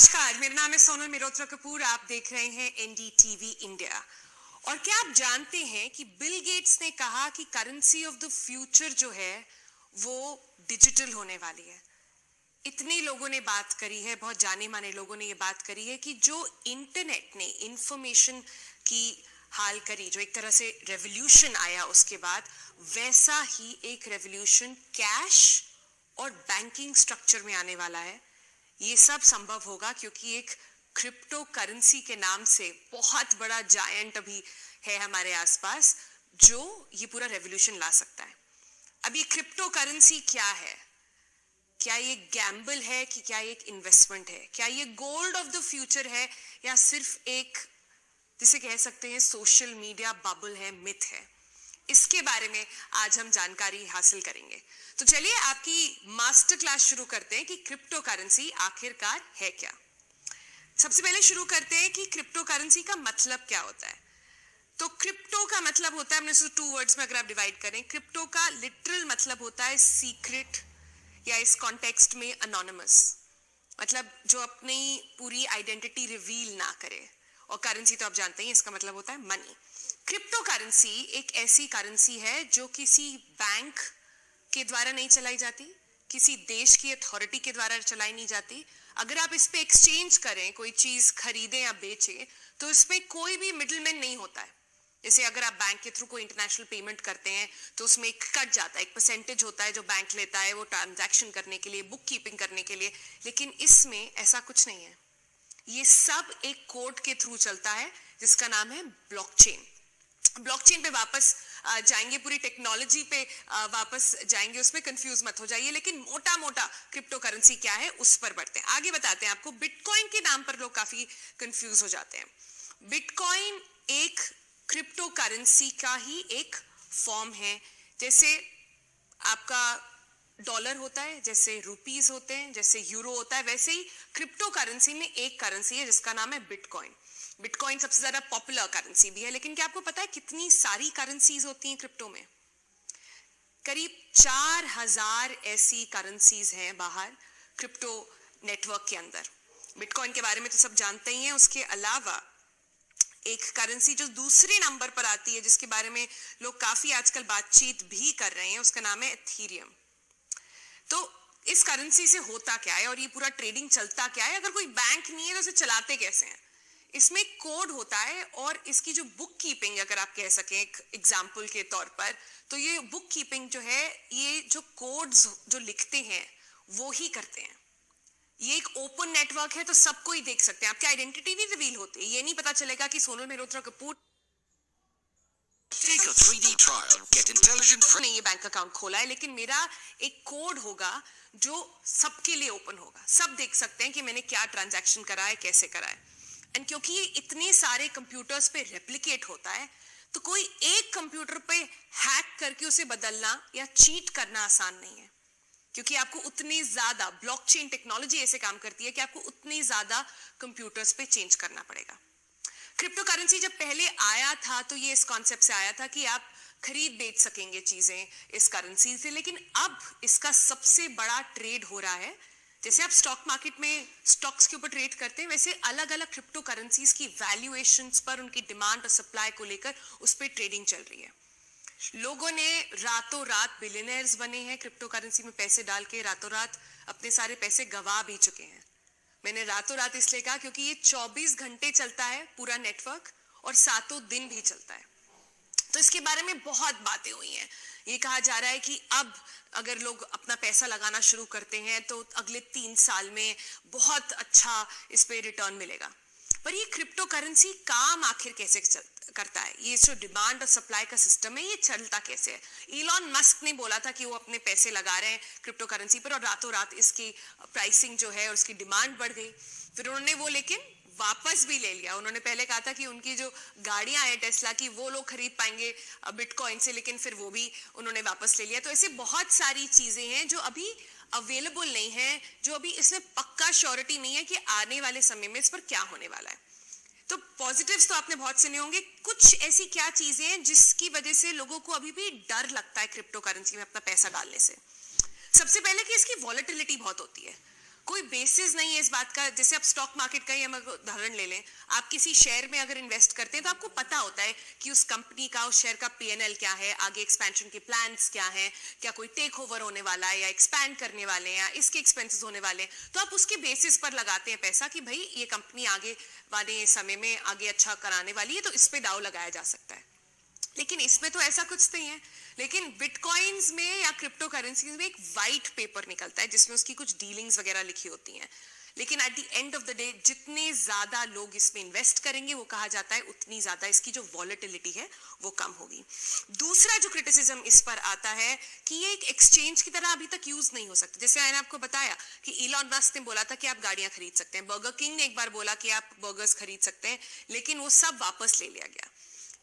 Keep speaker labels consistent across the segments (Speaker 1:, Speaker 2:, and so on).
Speaker 1: नमस्कार, मेरा नाम है सोनल मेहरोत्रा कपूर। आप देख रहे हैं एनडीटीवी इंडिया। और क्या आप जानते हैं कि बिल गेट्स ने कहा कि करेंसी ऑफ द फ्यूचर जो है वो डिजिटल होने वाली है। इतने लोगों ने बात करी है, बहुत जाने माने लोगों ने ये बात करी है कि जो इंटरनेट ने इंफॉर्मेशन की हाल करी, जो एक तरह से रेवोल्यूशन आया उसके बाद, वैसा ही एक रेवोल्यूशन कैश और बैंकिंग स्ट्रक्चर में आने वाला है। ये सब संभव होगा क्योंकि एक क्रिप्टो करेंसी के नाम से बहुत बड़ा जायंट अभी है हमारे आसपास जो ये पूरा रेवोल्यूशन ला सकता है। अब ये क्रिप्टो करेंसी क्या है? क्या ये गैम्बल है कि क्या ये एक इन्वेस्टमेंट है? क्या ये गोल्ड ऑफ द फ्यूचर है या सिर्फ एक, जिसे कह सकते हैं, सोशल मीडिया बबल है, मिथ है? इसके बारे में आज हम जानकारी हासिल करेंगे। तो चलिए आपकी मास्टर क्लास शुरू करते हैं कि क्रिप्टो करेंसी आखिरकार है क्या। सबसे पहले शुरू करते हैं कि क्रिप्टो करेंसी का मतलब क्या होता है। तो क्रिप्टो का मतलब होता है, हमने इसको 2 वर्ड्स में अगर आप डिवाइड करें, क्रिप्टो का लिटरल मतलब होता है सीक्रेट, या इस कॉन्टेक्स्ट में अनोनिमस, मतलब जो अपनी पूरी आइडेंटिटी रिवील ना करे। और करेंसी तो आप जानते हैं इसका मतलब होता है मनी। क्रिप्टो करेंसी एक ऐसी करेंसी है जो किसी बैंक के द्वारा नहीं चलाई जाती, किसी देश की अथॉरिटी के द्वारा चलाई नहीं जाती। अगर आप इस पे एक्सचेंज करें, कोई चीज खरीदें या बेचें, तो इसमें कोई भी मिडलमैन नहीं होता है। जैसे अगर आप बैंक के थ्रू कोई इंटरनेशनल पेमेंट करते हैं तो उसमें एक कट जाता है, एक परसेंटेज होता है जो बैंक लेता है वो ट्रांजैक्शन करने के लिए, बुक कीपिंग करने के लिए। लेकिन इसमें ऐसा कुछ नहीं है। ये सब एक कोड के थ्रू चलता है जिसका नाम है ब्लॉकचेन। ब्लॉकचेन पे वापस जाएंगे, पूरी टेक्नोलॉजी पे वापस जाएंगे, उसमें कंफ्यूज मत हो जाइए। लेकिन मोटा मोटा क्रिप्टो करेंसी क्या है उस पर बढ़ते हैं, आगे बताते हैं आपको। बिटकॉइन के नाम पर लोग काफी कंफ्यूज हो जाते हैं। बिटकॉइन एक क्रिप्टो करेंसी का ही एक फॉर्म है। जैसे आपका डॉलर होता है, जैसे रुपीस होते हैं, जैसे यूरो होता है, वैसे ही क्रिप्टो करेंसी में एक करेंसी है जिसका नाम है बिटकॉइन। बिटकॉइन सबसे ज्यादा पॉपुलर करेंसी भी है। लेकिन क्या आपको पता है कितनी सारी करेंसीज होती हैं क्रिप्टो में? करीब 4000 ऐसी करेंसीज हैं बाहर क्रिप्टो नेटवर्क के अंदर। बिटकॉइन के बारे में तो सब जानते ही हैं। उसके अलावा एक करेंसी जो दूसरे नंबर पर आती है, जिसके बारे में लोग काफी आजकल बातचीत भी कर रहे हैं, उसका नाम है एथीरियम। तो इस करेंसी से होता क्या है और ये पूरा ट्रेडिंग चलता क्या है? अगर कोई बैंक नहीं है तो इसे चलाते कैसे हैं? इसमें कोड होता है और इसकी जो बुक कीपिंग, अगर आप कह सकें एक एग्जाम्पल के तौर पर, तो ये बुक कीपिंग जो है, ये जो कोड्स जो लिखते हैं वो ही करते हैं। ये एक ओपन नेटवर्क है तो सबको ही देख सकते हैं। आपकी आइडेंटिटी नहीं रिवील होती, ये नहीं पता चलेगा कि Sonal Mehrotra Kapoor
Speaker 2: Take a 3D trial. Get intelligent.
Speaker 1: ने ये बैंक अकाउंट खोला है, लेकिन मेरा एक कोड होगा जो सबके लिए ओपन होगा। सब देख सकते हैं कि मैंने क्या ट्रांजैक्शन करा है, कैसे करा है। एंड क्योंकि ये इतने सारे कंप्यूटर्स पे रेप्लिकेट होता है, तो कोई एक कंप्यूटर पे हैक करके उसे बदलना या चीट करना आसान नहीं है। क्योंकि आपको उतनी ज्यादा, ब्लॉकचेन टेक्नोलॉजी ऐसे काम करती है कि आपको उतनी ज्यादा कंप्यूटर्स पे चेंज करना पड़ेगा। क्रिप्टो करेंसी जब पहले आया था तो ये इस कॉन्सेप्ट से आया था कि आप खरीद बेच सकेंगे चीजें इस करेंसी से। लेकिन अब इसका सबसे बड़ा ट्रेड हो रहा है। जैसे आप स्टॉक मार्केट में स्टॉक्स के ऊपर ट्रेड करते हैं, वैसे अलग अलग क्रिप्टो करेंसीज की वैल्यूएशंस पर, उनकी डिमांड और सप्लाई को लेकर उस पर ट्रेडिंग चल रही है। लोगों ने रातों रात बिलियनर्स बने हैं क्रिप्टो करेंसी में पैसे डाल के, रातों रात अपने सारे पैसे गवा भी चुके हैं। मैंने रातों रात इसलिए कहा क्योंकि ये 24 घंटे चलता है पूरा नेटवर्क, और 7 दिन भी चलता है। तो इसके बारे में बहुत बातें हुई हैं। ये कहा जा रहा है कि अब अगर लोग अपना पैसा लगाना शुरू करते हैं तो अगले 3 साल में बहुत अच्छा इस पे रिटर्न मिलेगा। पर ये क्रिप्टो करेंसी काम आखिर कैसे करता है? ये जो डिमांड और सप्लाई का सिस्टम है, ये चलता कैसे है? इलॉन मस्क ने बोला था कि वो अपने पैसे लगा रहे हैं क्रिप्टो करेंसी पर, और रातों रात इसकी प्राइसिंग जो है और उसकी डिमांड बढ़ गई। फिर उन्होंने वो लेकिन वापस भी ले लिया। उन्होंने पहले कहा था कि उनकी जो गाड़ियां हैं टेस्ला की, वो लोग खरीद पाएंगे बिटकॉइन से, लेकिन फिर वो भी उन्होंने वापस ले लिया। तो ऐसी बहुत सारी चीजें हैं जो अभी अवेलेबल नहीं है, जो अभी इसमें पक्का श्योरिटी नहीं है कि आने वाले समय में इस पर क्या होने वाला है। तो पॉजिटिव्स तो आपने बहुत सुने होंगे। कुछ ऐसी क्या चीजें हैं जिसकी वजह से लोगों को अभी भी डर लगता है क्रिप्टो करेंसी में अपना पैसा डालने से? सबसे पहले कि इसकी वॉलेटिलिटी बहुत होती है। कोई बेसिस नहीं है इस बात का। जैसे आप स्टॉक मार्केट का ही हम उदाहरण ले लें, आप किसी शेयर में अगर इन्वेस्ट करते हैं तो आपको पता होता है कि उस कंपनी का, उस शेयर का पीएनएल क्या है, आगे एक्सपेंशन के प्लान्स क्या हैं, क्या कोई टेक ओवर होने वाला है या एक्सपैंड करने वाले हैं या इसके एक्सपेंसेस होने वाले हैं, तो आप उसके बेसिस पर लगाते हैं पैसा कि भाई ये कंपनी आगे वाले समय में आगे अच्छा कराने वाली है, तो इस पे दाव लगाया जा सकता है। लेकिन इसमें तो ऐसा कुछ नहीं है। लेकिन बिटकॉइंस में या क्रिप्टो करेंसीज में एक वाइट पेपर निकलता है जिसमें उसकी कुछ डीलिंग्स वगैरह लिखी होती हैं, लेकिन at the end of the day जितने ज्यादा लोग इसमें इन्वेस्ट करेंगे, वो कहा जाता है उतनी ज्यादा इसकी जो वॉलेटिलिटी है वो कम होगी। दूसरा जो क्रिटिसिज्म इस पर आता है कि ये एक एक्सचेंज की तरह अभी तक यूज नहीं हो सकता। जैसे मैंने आपको बताया कि इलॉन मस्क ने बोला था कि आप गाड़ियां खरीद सकते हैं, बर्गर किंग ने एक बार बोला कि आप बर्गर्स खरीद सकते हैं, लेकिन वो सब वापस ले लिया गया।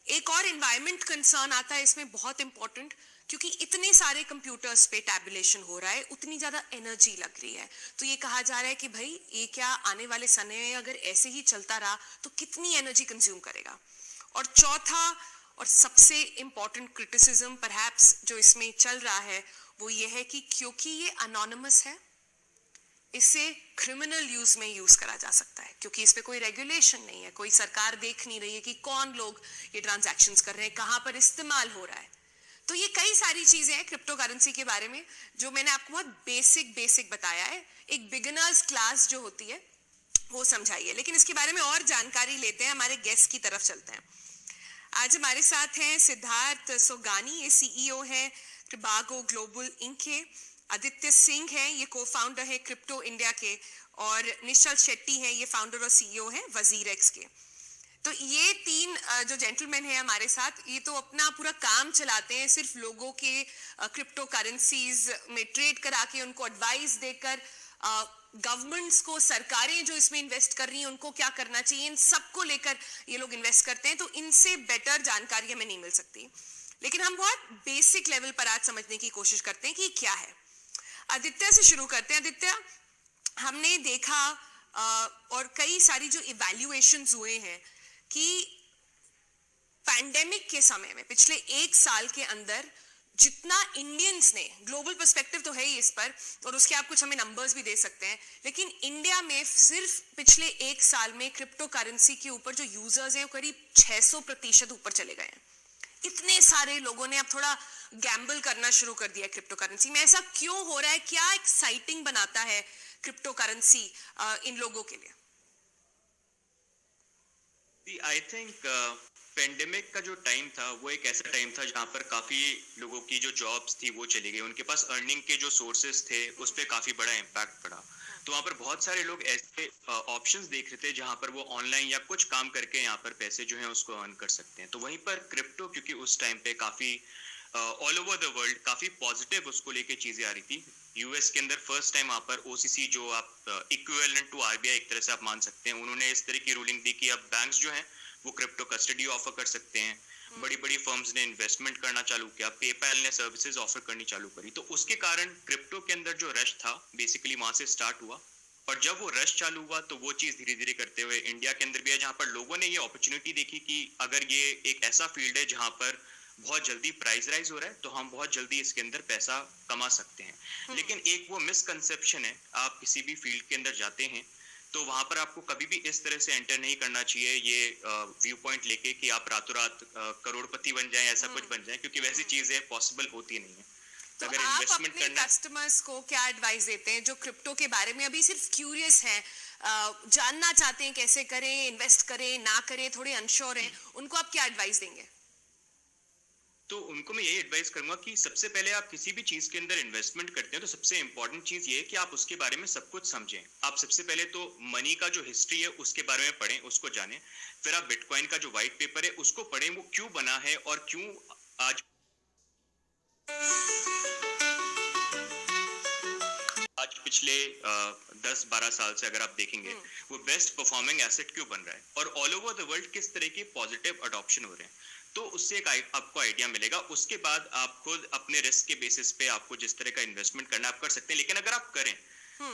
Speaker 1: एक और एनवायरमेंट कंसर्न आता है इसमें बहुत इंपॉर्टेंट, क्योंकि इतने सारे कंप्यूटर्स पे टैबुलेशन हो रहा है, उतनी ज्यादा एनर्जी लग रही है, तो ये कहा जा रहा है कि भाई ये क्या आने वाले समय में अगर ऐसे ही चलता रहा तो कितनी एनर्जी कंज्यूम करेगा। और चौथा और सबसे इंपॉर्टेंट क्रिटिसिज्म परहैप्स जो इसमें चल रहा है वो ये है कि क्योंकि ये अनोनिमस है, इसे क्रिमिनल यूज में यूज करा जा सकता है, क्योंकि इस पे कोई रेगुलेशन नहीं है, कोई सरकार देख नहीं रही है कि कौन लोग ये ट्रांजैक्शंस कर रहे हैं, कहां पर इस्तेमाल हो रहा है। तो ये कई सारी चीजें हैं क्रिप्टो करेंसी के बारे में जो मैंने आपको बहुत बेसिक बताया है, एक बिगिनर्स क्लास जो होती है वो समझाई है। लेकिन इसके बारे में और जानकारी लेते हैं, हमारे गेस्ट की तरफ चलते हैं। आज हमारे साथ हैं सिद्धार्थ सोगानी, ये सीईओ है ट्रिबागो ग्लोबल इंक के। आदित्य सिंह है, ये को फाउंडर है क्रिप्टो इंडिया के। और निश्चल शेट्टी है, ये फाउंडर और सीईओ है वजीरेक्स के। तो ये तीन जो जेंटलमैन हैं हमारे साथ, ये तो अपना पूरा काम चलाते हैं सिर्फ लोगों के क्रिप्टो करेंसीज में ट्रेड करा के, उनको एडवाइस देकर, गवर्नमेंट्स को, सरकारें जो इसमें इन्वेस्ट कर रही हैं उनको क्या करना चाहिए, इन सबको लेकर ये लोग इन्वेस्ट करते हैं। तो इनसे बेटर जानकारी हमें नहीं मिल सकती, लेकिन हम बहुत बेसिक लेवल पर आज समझने की कोशिश करते हैं कि क्या है। आदित्य से शुरू करते हैं। आदित्य, हमने देखा और कई सारी जो इवैल्यूएशंस हुए हैं कि पैंडेमिक के समय में पिछले एक साल के अंदर जितना इंडियंस ने, ग्लोबल पर्सपेक्टिव तो है ही इस पर और उसके आप कुछ हमें नंबर्स भी दे सकते हैं, लेकिन इंडिया में सिर्फ पिछले एक साल में क्रिप्टो करेंसी के ऊपर जो यूजर्स हैं वो करीब 600% ऊपर चले गए हैं। इतने सारे लोगों ने अब थोड़ा गैम्बल करना शुरू कर दिया क्रिप्टो करेंसी में। ऐसा क्यों हो रहा है? क्या एक्साइटिंग बनाता है क्रिप्टो करेंसी इन लोगों के लिए?
Speaker 3: आई थिंक पेंडेमिक का जो टाइम था वो एक ऐसा टाइम था जहाँ पर काफी लोगों की जो जॉब्स थी वो चली गई, उनके पास अर्निंग के जो सोर्सेज थे उस पर काफी बड़ा इम्पैक्ट पड़ा। तो वहाँ पर बहुत सारे लोग ऐसे ऑप्शंस देख रहे थे जहाँ पर वो ऑनलाइन या कुछ काम करके यहाँ पर पैसे जो हैं उसको अर्न कर सकते हैं। तो वहीं पर क्रिप्टो, क्योंकि उस टाइम पे काफी ऑल ओवर द वर्ल्ड काफी पॉजिटिव उसको लेके चीजें आ रही थी। यूएस के अंदर फर्स्ट टाइम वहाँ पर ओसीसी, जो आप इक्विवेलेंट टू आरबीआई एक तरह से आप मान सकते हैं, उन्होंने इस तरह की रूलिंग दी कि अब बैंक्स जो हैं वो क्रिप्टो कस्टडी ऑफर कर सकते हैं। बड़ी बड़ी फर्म्स ने इन्वेस्टमेंट करना चालू किया, पेपैल ने सर्विसेज ऑफर करनी चालू करी। तो उसके कारण क्रिप्टो के अंदर जो रश था बेसिकली वहां से स्टार्ट हुआ। और जब वो रश चालू हुआ तो वो चीज धीरे धीरे करते हुए इंडिया के अंदर भी है, जहां पर लोगों ने ये अपॉर्चुनिटी देखी कि अगर ये एक ऐसा फील्ड है जहां पर बहुत जल्दी प्राइस राइज हो रहा है तो हम बहुत जल्दी इसके अंदर पैसा कमा सकते हैं। लेकिन एक वो मिसकंसेप्शन है, आप किसी भी फील्ड के अंदर जाते हैं तो वहां पर आपको कभी भी इस तरह से एंटर नहीं करना चाहिए ये व्यू पॉइंट लेके कि आप रातों रात करोड़पति बन जाएं, ऐसा कुछ बन जाएं, क्योंकि वैसी चीजें पॉसिबल होती नहीं है।
Speaker 1: तो अगर आप अपने कस्टमर्स को क्या एडवाइस देते हैं जो क्रिप्टो के बारे में अभी सिर्फ क्यूरियस हैं, जानना चाहते हैं कैसे करें, इन्वेस्ट करें ना करें, थोड़े अनश्योर हैं, उनको आप क्या एडवाइस देंगे?
Speaker 3: तो उनको मैं यही एडवाइस करूंगा कि सबसे पहले आप किसी भी चीज के अंदर इन्वेस्टमेंट करते हैं तो सबसे इंपॉर्टेंट चीज ये है कि आप उसके बारे में सब कुछ समझें। आप सबसे पहले तो मनी का जो हिस्ट्री है उसके बारे में पढ़ें, उसको जानें। फिर आप बिटकॉइन का जो व्हाइट पेपर है उसको पढ़ें, वो क्यों बना है और क्यों आज पिछले 10-12 साल से अगर आप देखेंगे वो बेस्ट परफॉर्मिंग एसेट क्यों बन रहा है और ऑल ओवर द वर्ल्ड किस तरह की पॉजिटिव अडॉप्शन हो रहे हैं। तो उससे एक आपको आइडिया मिलेगा। उसके बाद आप खुद अपने रिस्क के बेसिस पे आपको जिस तरह का इन्वेस्टमेंट करना आप कर सकते हैं। लेकिन अगर आप करें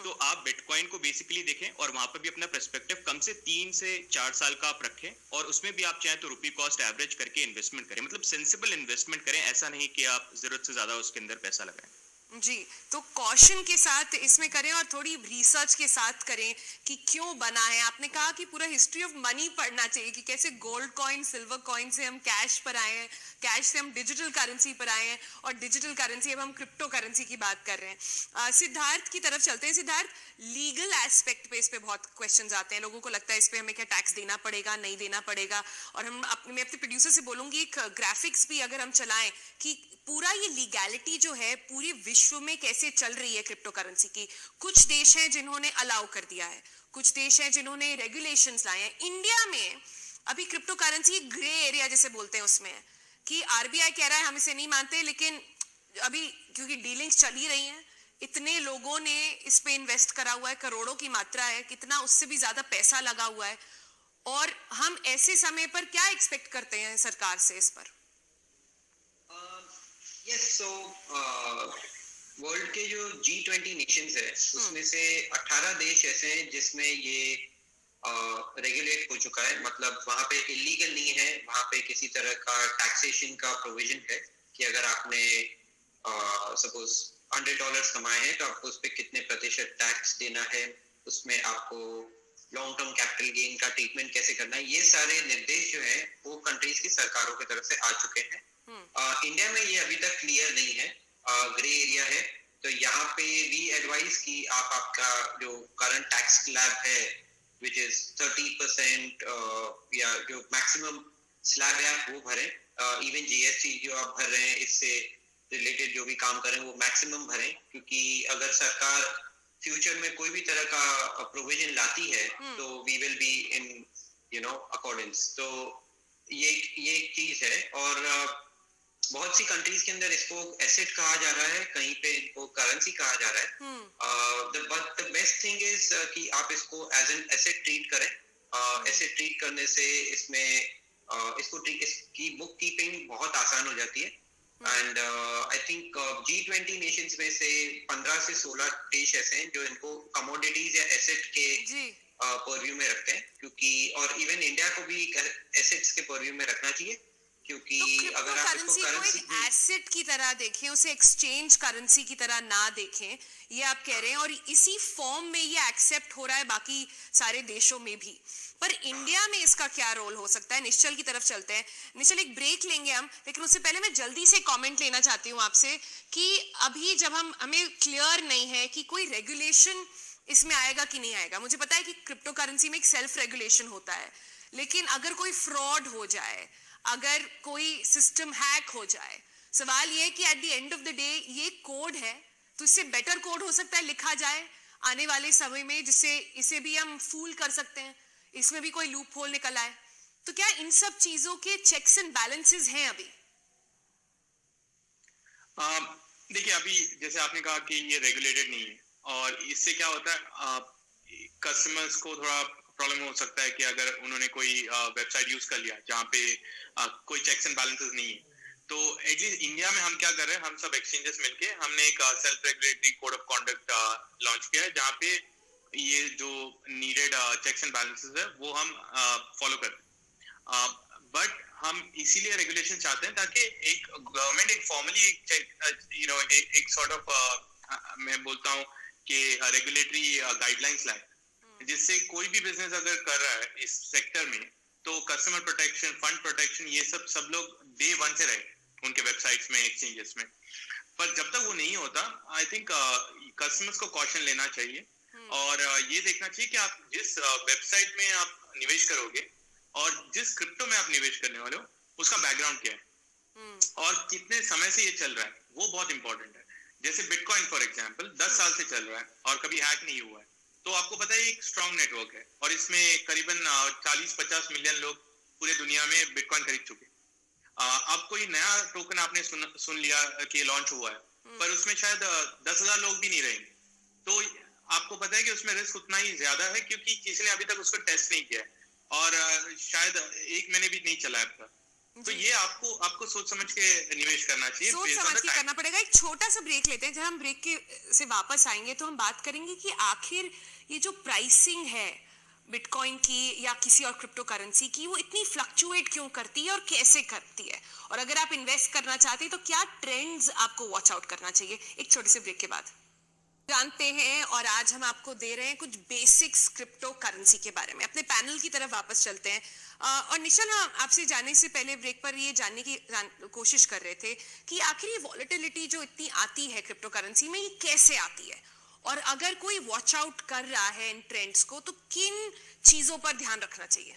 Speaker 3: तो आप बिटकॉइन को बेसिकली देखें और वहां पर भी अपना पर्सपेक्टिव कम से 3 से 4 साल का आप रखें और उसमें भी आप चाहें तो रुपी कॉस्ट एवरेज करके इन्वेस्टमेंट करें, मतलब सेंसिबल इन्वेस्टमेंट करें। ऐसा नहीं कि आप जरूरत से ज्यादा उसके अंदर पैसा लगाएं।
Speaker 1: जी, तो कॉशन के साथ इसमें करें और थोड़ी रिसर्च के साथ करें कि क्यों बना है। आपने कहा कि पूरा हिस्ट्री ऑफ मनी पढ़ना चाहिए कि कैसे गोल्ड कॉइन सिल्वर कॉइन से हम कैश पर आए हैं, कैश से हम डिजिटल करेंसी पर आए हैं और डिजिटल करेंसी अब हम क्रिप्टो करेंसी की बात कर रहे हैं। सिद्धार्थ की तरफ चलते हैं। सिद्धार्थ, लीगल एस्पेक्ट पे इस पे बहुत क्वेश्चंस आते हैं, लोगों को लगता है इस पे हमें क्या टैक्स देना पड़ेगा नहीं देना पड़ेगा। और मैं अपने प्रोड्यूसर से बोलूंगी एक ग्राफिक्स भी अगर हम चलाएं कि पूरा ये लीगैलिटी जो है पूरे विश्व में कैसे चल रही है क्रिप्टो करेंसी की। कुछ देश हैं जिन्होंने अलाउ कर दिया है, कुछ देश हैं जिन्होंने रेगुलेशंस लाए हैं। इंडिया में अभी क्रिप्टो करेंसी ग्रे एरिया जैसे बोलते हैं उसमें है कि आरबीआई कह रहा है हम इसे नहीं मानते, लेकिन अभी क्योंकि डीलिंग्स चल ही रही हैं, इतने लोगों ने इस पे इन्वेस्ट करा हुआ है, करोड़ों की मात्रा है, कितना उससे भी ज्यादा पैसा लगा हुआ है। और हम ऐसे समय पर क्या एक्सपेक्ट करते हैं सरकार से इस पर?
Speaker 4: यस, सो वर्ल्ड के जो G20 नेशंस है उसमें से 18 देश ऐसे हैं जिसमें ये रेगुलेट हो चुका है, मतलब वहाँ पे इलीगल नहीं है, वहाँ पे किसी तरह का टैक्सेशन का प्रोविजन है कि अगर आपने सपोज $100 कमाए हैं तो आपको उस पर कितने प्रतिशत टैक्स देना है, उसमें आपको लॉन्ग टर्म कैपिटल गेन का ट्रीटमेंट कैसे करना है, ये सारे निर्देश जो है वो कंट्रीज की सरकारों की तरफ से आ चुके हैं। इंडिया में ये अभी तक क्लियर नहीं है, ग्रे एरिया है। तो यहाँ पे वी एडवाइस कि आप आपका जो करंट टैक्स स्लैब है विच इज 30% या जो मैक्सिमम स्लैब है आप वो भरें। इवन जीएसटी जो आप भर रहे हैं इससे रिलेटेड जो भी काम करें वो मैक्सिमम भरें, क्योंकि अगर सरकार फ्यूचर में कोई भी तरह का प्रोविजन लाती है तो we will be in accordance. तो ये एक चीज है। और बहुत सी कंट्रीज के अंदर इसको एसेट कहा जा रहा है, कहीं पे इनको करेंसी कहा जा रहा है। But the best thing is कि आप इसको एज एन एसेट ट्रीट करें। एसेट ट्रीट करने से इसकी बुक कीपिंग बहुत आसान हो जाती है। And I think G20 Nations में से 15 से 16 देश ऐसे हैं जो इनको कमोडिटीज या एसेट के परव्यू में रखते हैं, क्योंकि और इवन इंडिया को भी एसेट्स के परव्यू में रखना चाहिए, क्योंकि
Speaker 1: तो
Speaker 4: अगर आप इसको
Speaker 1: करेंसी को एक एसेट की तरह देखें, उसे एक्सचेंज करेंसी की तरह ना देखें, ये आप कह रहे हैं। और इसी फॉर्म में ये एक्सेप्ट हो रहा है बाकी सारे देशों में भी। पर इंडिया में इसका क्या रोल हो सकता है? निश्चल की तरफ चलते हैं। निश्चल, एक ब्रेक लेंगे हम, लेकिन उससे पहले मैं जल्दी से कमेंट लेना चाहती हूँ आपसे कि अभी जब हमें क्लियर नहीं है कि कोई रेगुलेशन इसमें आएगा कि नहीं आएगा। मुझे पता है कि क्रिप्टो करेंसी में एक सेल्फ रेगुलेशन होता है, लेकिन अगर कोई फ्रॉड हो जाए, अगर कोई सिस्टम हैक हो जाए, सवाल ये है कि at the end of the day ये कोड है, तो इससे बेटर कोड हो सकता है लिखा जाए आने वाले समय में, जिससे इसे भी हम फूल कर सकते हैं, इसमें भी कोई लूप होल निकल आए। तो क्या इन सब चीजों के चेक्स एंड बैलेंसेस हैं अभी?
Speaker 3: देखिए, अभी जैसे आपने कहा कि ये रेगुलेटेड नहीं है, और इससे क्या होता है कस्टमर्स को थोड़ा प्रॉब्लम हो सकता है कि अगर उन्होंने कोई वेबसाइट यूज कर लिया जहाँ पे कोई चेक्स एंड बैलेंसेस नहीं है। तो एटलीस्ट इंडिया में हम क्या कर रहे हैं, हम सब एक्सचेंजेस मिलके हमने एक self regulatory code of conduct launch किया है, जहाँ पे ये जो नीडेड चेक्स एंड बैलेंसेस है वो हम फॉलो करते हैं। बट हम इसीलिए रेगुलेशन चाहते हैं ताकि एक गवर्नमेंट एक फॉर्मली एक सॉर्ट ऑफ मैं बोलता हूँ कि रेगुलेटरी गाइडलाइंस लाए, जिससे कोई भी बिजनेस अगर कर रहा है इस सेक्टर में तो कस्टमर प्रोटेक्शन, फंड प्रोटेक्शन, ये सब लोग डे वन से रहे उनके वेबसाइट्स में, एक्सचेंजेस में। पर जब तक वो नहीं होता, आई थिंक कस्टमर्स को कॉशन लेना चाहिए और ये देखना चाहिए कि आप जिस वेबसाइट में आप निवेश करोगे और जिस क्रिप्टो में आप निवेश करने वाले हो उसका बैकग्राउंड क्या है और कितने समय से ये चल रहा है, वो बहुत इंपॉर्टेंट है। जैसे बिटकॉइन फॉर एग्जांपल 10 साल से चल रहा है और कभी हैक नहीं हुआ है, तो आपको पता है एक स्ट्रॉन्ग नेटवर्क है और इसमें करीबन 40-50 मिलियन लोग पूरे दुनिया में बिटकॉइन खरीद चुके। अब कोई नया टोकन आपने सुन लिया कि लॉन्च हुआ है, पर उसमें शायद 10,000 लोग भी नहीं रहेंगे, तो आपको पता है कि उसमें रिस्क उतना ही ज्यादा है क्योंकि किसी ने अभी तक उसको टेस्ट नहीं किया है और शायद 1 महीने भी नहीं चला है अब तक। तो ये आपको सोच समझ के निवेश करना चाहिए,
Speaker 1: सोच समझ के करना पड़ेगा। एक छोटा सा ब्रेक लेते हैं, जब हम ब्रेक से वापस आएंगे तो हम बात करेंगे कि आखिर ये जो प्राइसिंग है बिटकॉइन की या किसी और क्रिप्टो करेंसी की, वो इतनी फ्लक्चुएट क्यों करती है और कैसे करती है, और अगर आप इन्वेस्ट करना चाहते हैं तो क्या ट्रेंड्स आपको वॉच आउट करना चाहिए। एक छोटे से ब्रेक के बाद जानते हैं, और आज हम आपको दे रहे हैं कुछ बेसिक्स क्रिप्टो करेंसी के बारे में। अपने पैनल की तरफ वापस चलते हैं। और निशान, हम आपसे जाने से पहले ब्रेक पर ये जानने की कोशिश कर रहे थे कि आखिर ये वॉलेटिलिटी जो इतनी आती है क्रिप्टो करेंसी में, ये कैसे आती है, और अगर कोई वॉच आउट कर रहा है इन ट्रेंड्स को तो किन चीजों पर ध्यान रखना चाहिए।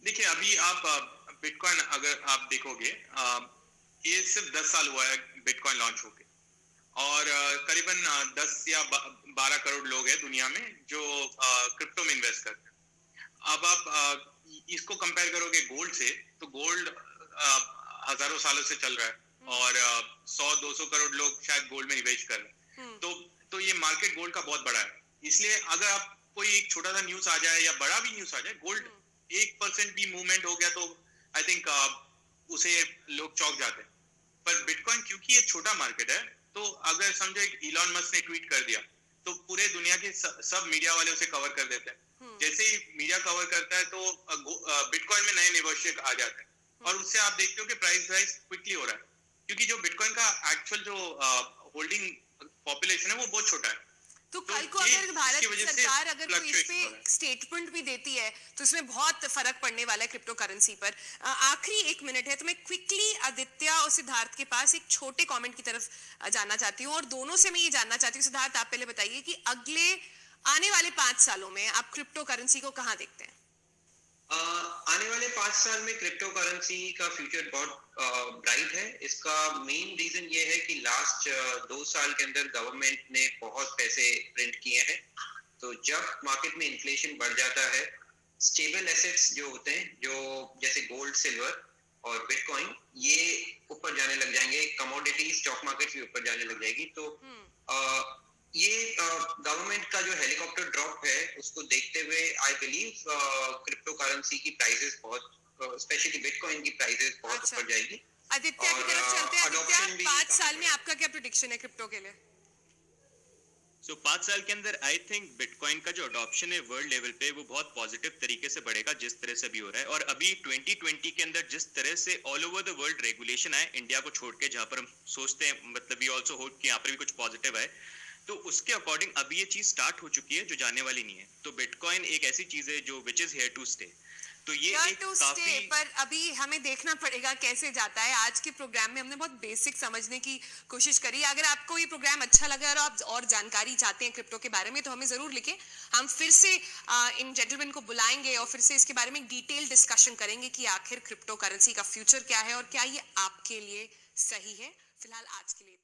Speaker 3: देखिए, अभी आप बिटकॉइन अगर आप देखोगे, ये सिर्फ 10 साल हुआ है बिटकॉइन लॉन्च होके, और करीबन 10 या 12 करोड़ लोग हैं दुनिया में जो क्रिप्टो में इन्वेस्ट करते हैं। अब आप इसको कंपेयर करोगे गोल्ड से, तो गोल्ड हजारों सालों से चल रहा है और 100-200 करोड़ लोग शायद गोल्ड में निवेश कर रहे हैं। तो ये मार्केट गोल्ड का बहुत बड़ा है। इसलिए अगर आप कोई एक छोटा सा न्यूज आ जाए या बड़ा भी न्यूज आ जाए, गोल्ड 1% भी मूवमेंट हो गया तो आई थिंक उसे लोग चौंक जाते हैं। पर बिटकॉइन क्योंकि ये छोटा मार्केट है, तो अगर समझो एक इलॉन मस्क ने ट्वीट कर दिया तो पूरे दुनिया के सब मीडिया वाले उसे कवर कर देते हैं। जैसे ही मीडिया कवर करता है तो बिटकॉइन में नए निवेशक आ जाते हैं, और उससे आप देखते हो कि प्राइस राइज क्विकली हो रहा है, क्योंकि जो बिटकॉइन का एक्चुअल जो होल्डिंग पॉपुलेशन है वो बहुत छोटा है।
Speaker 1: तो कल को अगर भारत सरकार अगर कोई इस पे स्टेटमेंट भी देती है तो इसमें बहुत फर्क पड़ने वाला है क्रिप्टो करेंसी पर। आखिरी 1 मिनट है तो मैं क्विकली आदित्य और सिद्धार्थ के पास एक छोटे कमेंट की तरफ जाना चाहती हूँ, और दोनों से मैं ये जानना चाहती हूँ। सिद्धार्थ, आप पहले बताइए कि अगले आने वाले 5 सालों में आप क्रिप्टो करेंसी को कहाँ देखते हैं।
Speaker 4: आने वाले 5 साल में क्रिप्टो करेंसी का फ्यूचर बहुत ब्राइट है। इसका मेन रीजन ये है कि लास्ट 2 साल के अंदर गवर्नमेंट ने बहुत पैसे प्रिंट किए हैं। तो जब मार्केट में इन्फ्लेशन बढ़ जाता है, स्टेबल एसेट्स जो होते हैं, जो जैसे गोल्ड, सिल्वर और बिटकॉइन, ये ऊपर जाने लग जाएंगे। कमोडिटी स्टॉक मार्केट भी ऊपर जाने लग जाएगी। तो ये गवर्नमेंट का जो हेलीकॉप्टर ड्रॉप है उसको देखते हुए आई बिलीव क्रिप्टो करेंसी की प्राइसेस बहुत, स्पेशली बिटकॉइन की प्राइसेस बहुत ऊपर जाएगी।
Speaker 1: आदित्य की तरफ चलते हैं। आदित्य, 5 साल में आपका क्या प्रेडिक्शन है क्रिप्टो के लिए?
Speaker 3: सो 5 साल के अंदर आई थिंक बिटकॉइन का जो अडॉप्शन है वर्ल्ड लेवल पे वो बहुत पॉजिटिव तरीके से बढ़ेगा, जिस तरह से भी हो रहा है। और अभी 2020 के अंदर जिस तरह से all over the world regulation आए इंडिया को छोड़ के, जहाँ पर हम सोचते हैं, मतलब वी आल्सो होप कि यहाँ पर भी कुछ पॉजिटिव है, तो उसके अकॉर्डिंग अभी ये चीज स्टार्ट हो चुकी है जो जाने वाली नहीं है। तो बिटकॉइन एक ऐसी चीज है जो which is here to stay. तो ये एक काफी,
Speaker 1: पर अभी हमें देखना पड़ेगा कैसे जाता है। आज के प्रोग्राम में हमने बहुत बेसिक समझने की कोशिश करी। अगर आपको ये प्रोग्राम अच्छा लगा और आप और जानकारी चाहते हैं क्रिप्टो के बारे में तो हमें जरूर लिखें। हम फिर से इन जेंटलमैन को बुलाएंगे और फिर से इसके बारे में डिटेल डिस्कशन करेंगे कि आखिर क्रिप्टो करेंसी का फ्यूचर क्या है और क्या ये आपके लिए सही है। फिलहाल आज के लिए